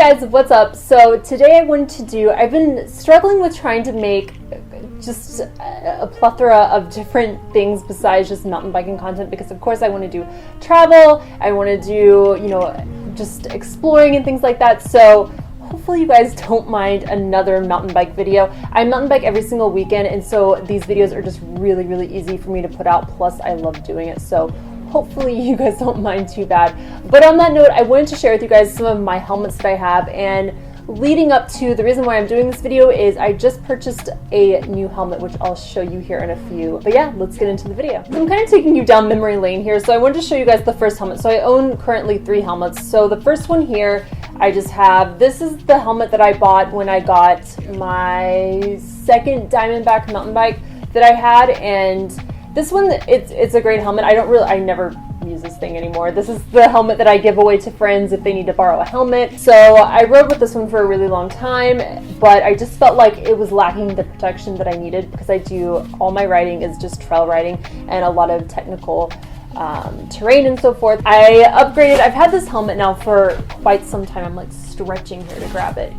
guys, what's up? So today I've been struggling with trying to make just a plethora of different things besides just mountain biking content, because of course I want to do travel, I want to do, just exploring and things like that. So hopefully you guys don't mind another mountain bike video. I mountain bike every single weekend, and so these videos are just really, really easy for me to put out, plus I love doing it. So hopefully you guys don't mind too bad. But on that note, I wanted to share with you guys some of my helmets that I have, and leading up to the reason why I'm doing this video is I just purchased a new helmet, which I'll show you here in a few. But yeah, let's get into the video. I'm kind of taking you down memory lane here, so I wanted to show you guys the first helmet. So I own currently 3 helmets. So the first one here, I just have, this is the helmet that I bought when I got my second Diamondback mountain bike that I had, and this one, it's a great helmet. I never use this thing anymore. This is the helmet that I give away to friends if they need to borrow a helmet. So I rode with this one for a really long time, but I just felt like it was lacking the protection that I needed, because I do, all my riding is just trail riding and a lot of technical terrain and so forth. I upgraded. I've had this helmet now for quite some time. I'm like stretching here to grab it,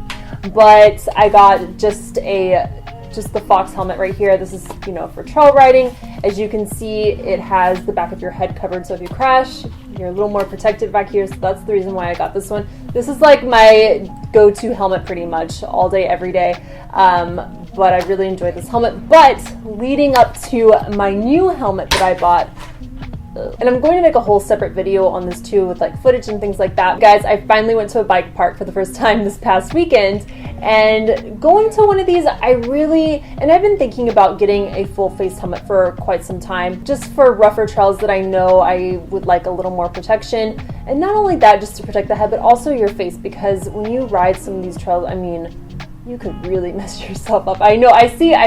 but I got just the Fox helmet right here. This is, for trail riding. As you can see, it has the back of your head covered, so if you crash, you're a little more protected back here, so that's the reason why I got this one. This is like my go-to helmet pretty much all day, every day, but I really enjoyed this helmet. But leading up to my new helmet that I bought, and I'm going to make a whole separate video on this too, with like footage and things like that. Guys, I finally went to a bike park for the first time this past weekend, and going to one of these, I've been thinking about getting a full face helmet for quite some time, just for rougher trails that I know I would like a little more protection. And not only that, just to protect the head, but also your face, because when you ride some of these trails, you could really mess yourself up. I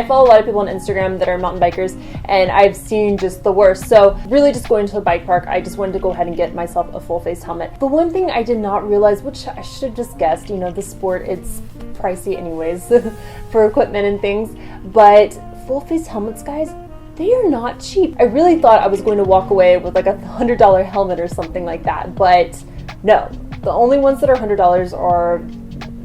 follow a lot of people on Instagram that are mountain bikers, and I've seen just the worst. So really just going to a bike park, I just wanted to go ahead and get myself a full face helmet. The one thing I did not realize, which I should have just guessed, the sport, it's pricey anyways for equipment and things, but full face helmets, guys, they are not cheap. I really thought I was going to walk away with like $100 helmet or something like that, but no. The only ones that are $100 are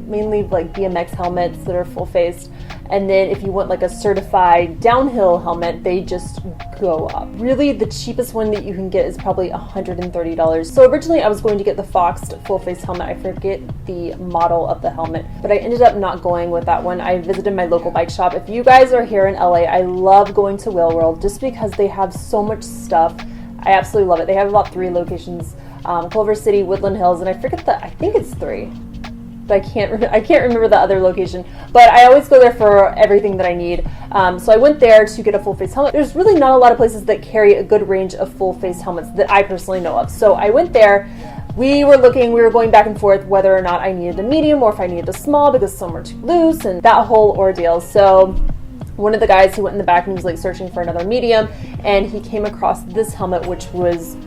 mainly like BMX helmets that are full faced, and then if you want like a certified downhill helmet, they just go up. Really, the cheapest one that you can get is probably $130. So originally I was going to get the Fox full face helmet. I forget the model of the helmet, but I ended up not going with that one. I visited my local bike shop. If you guys are here in LA, I love going to Wheel World just because they have so much stuff. I absolutely love it. They have about 3 locations, Culver City, Woodland Hills, and I think it's 3. But I can't remember the other location, but I always go there for everything that I need. So I went there to get a full face helmet. There's really not a lot of places that carry a good range of full face helmets that I personally know of. So I went there. We were going back and forth whether or not I needed a medium or if I needed a small, because some were too loose and that whole ordeal. So one of the guys, he went in the back and he was like searching for another medium, and he came across this helmet, which was,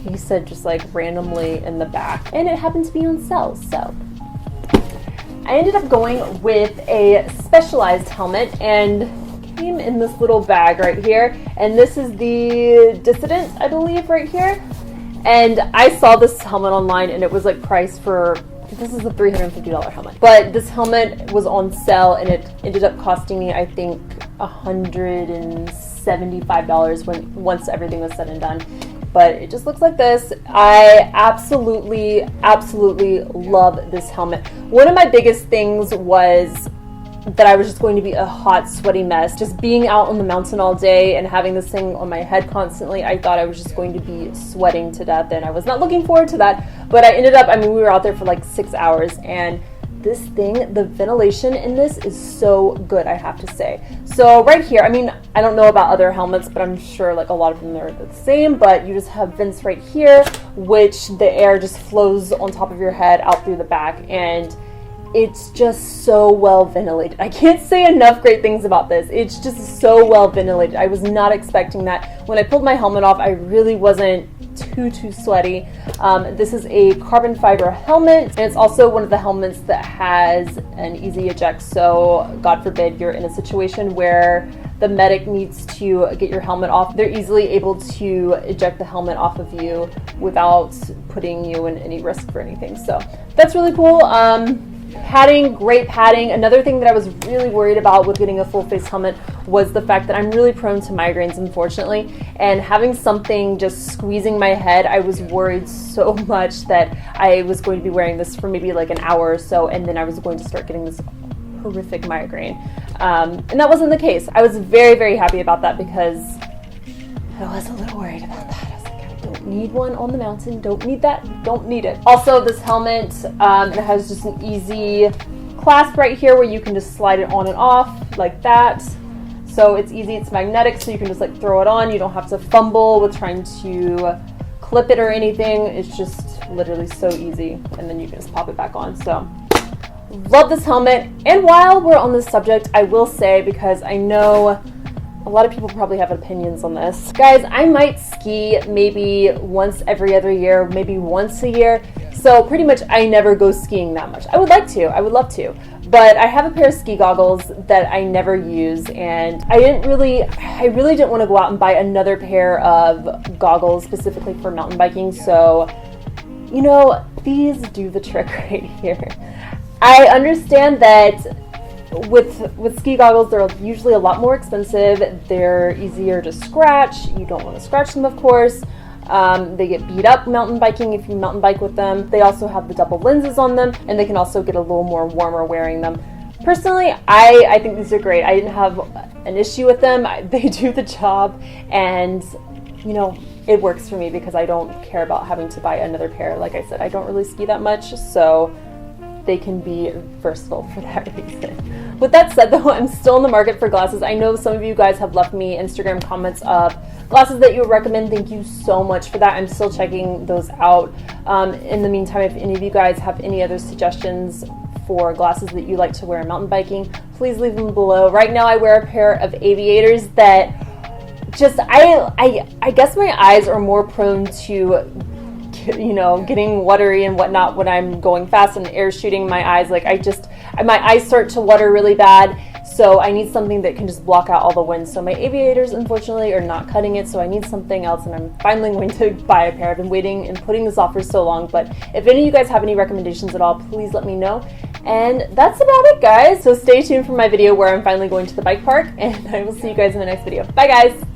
he said, just like randomly in the back, and it happened to be on sale. So I ended up going with a Specialized helmet, and came in this little bag right here, and this is the Dissident, I believe, right here. And I saw this helmet online, and it was like priced for, this is a $350 helmet, but this helmet was on sale, and it ended up costing me, I think, $175 once everything was said and done. But it just looks like this. I absolutely love this helmet. One of my biggest things was that I was just going to be a hot, sweaty mess. Just being out on the mountain all day and having this thing on my head constantly, I thought I was just going to be sweating to death, and I was not looking forward to that. But I ended up, we were out there for like 6 hours, and this thing, the ventilation in this is so good, I have to say. So right here, I don't know about other helmets, but I'm sure like a lot of them are the same, but you just have vents right here, which the air just flows on top of your head out through the back, and it's just so well ventilated. I can't say enough great things about this. It's just so well ventilated. I was not expecting that. When I pulled my helmet off, I really wasn't too sweaty. This is a carbon fiber helmet, and it's also one of the helmets that has an easy eject, so God forbid you're in a situation where the medic needs to get your helmet off, they're easily able to eject the helmet off of you without putting you in any risk for anything. So that's really cool. Padding, great padding. Another thing that I was really worried about with getting a full face helmet was the fact that I'm really prone to migraines, unfortunately, and having something just squeezing my head, I was worried so much that I was going to be wearing this for maybe like an hour or so, and then I was going to start getting this horrific migraine. And that wasn't the case. I was very, very happy about that because I was a little worried about that. I was like, I don't need one on the mountain. Don't need that. Don't need it. Also, this helmet, it has just an easy clasp right here where you can just slide it on and off like that. So it's easy. It's magnetic, so you can just like throw it on. You don't have to fumble with trying to clip it or anything. It's just literally so easy. And then you can just pop it back on. So love this helmet. And while we're on this subject, I will say, because I know a lot of people probably have opinions on this. Guys, I might ski maybe once every other year, maybe once a year. So pretty much I never go skiing that much. I would like to, I would love to. But I have a pair of ski goggles that I never use, and I really didn't want to go out and buy another pair of goggles specifically for mountain biking. So, you know, these do the trick right here. I understand that with ski goggles, they're usually a lot more expensive. They're easier to scratch. You don't want to scratch them, of course. They get beat up mountain biking if you mountain bike with them. They also have the double lenses on them, and they can also get a little more warmer wearing them. Personally, I think these are great. I didn't have an issue with them. They do the job, and you know, it works for me because I don't care about having to buy another pair. Like I said, I don't really ski that much, so they can be versatile for that reason. With that said, though, I'm still in the market for glasses. I know some of you guys have left me Instagram comments of glasses that you would recommend. Thank you so much for that. I'm still checking those out. In the meantime, if any of you guys have any other suggestions for glasses that you like to wear mountain biking, please leave them below. Right now, I wear a pair of aviators that just, I guess my eyes are more prone to, you know, getting watery and whatnot when I'm going fast and air shooting my eyes. Like my eyes start to water really bad, so I need something that can just block out all the wind. So my aviators, unfortunately, are not cutting it, so I need something else, and I'm finally going to buy a pair. I've been waiting and putting this off for so long, but if any of you guys have any recommendations at all, please let me know. And that's about it, guys. So stay tuned for my video where I'm finally going to the bike park, and I will see you guys in the next video. Bye, guys!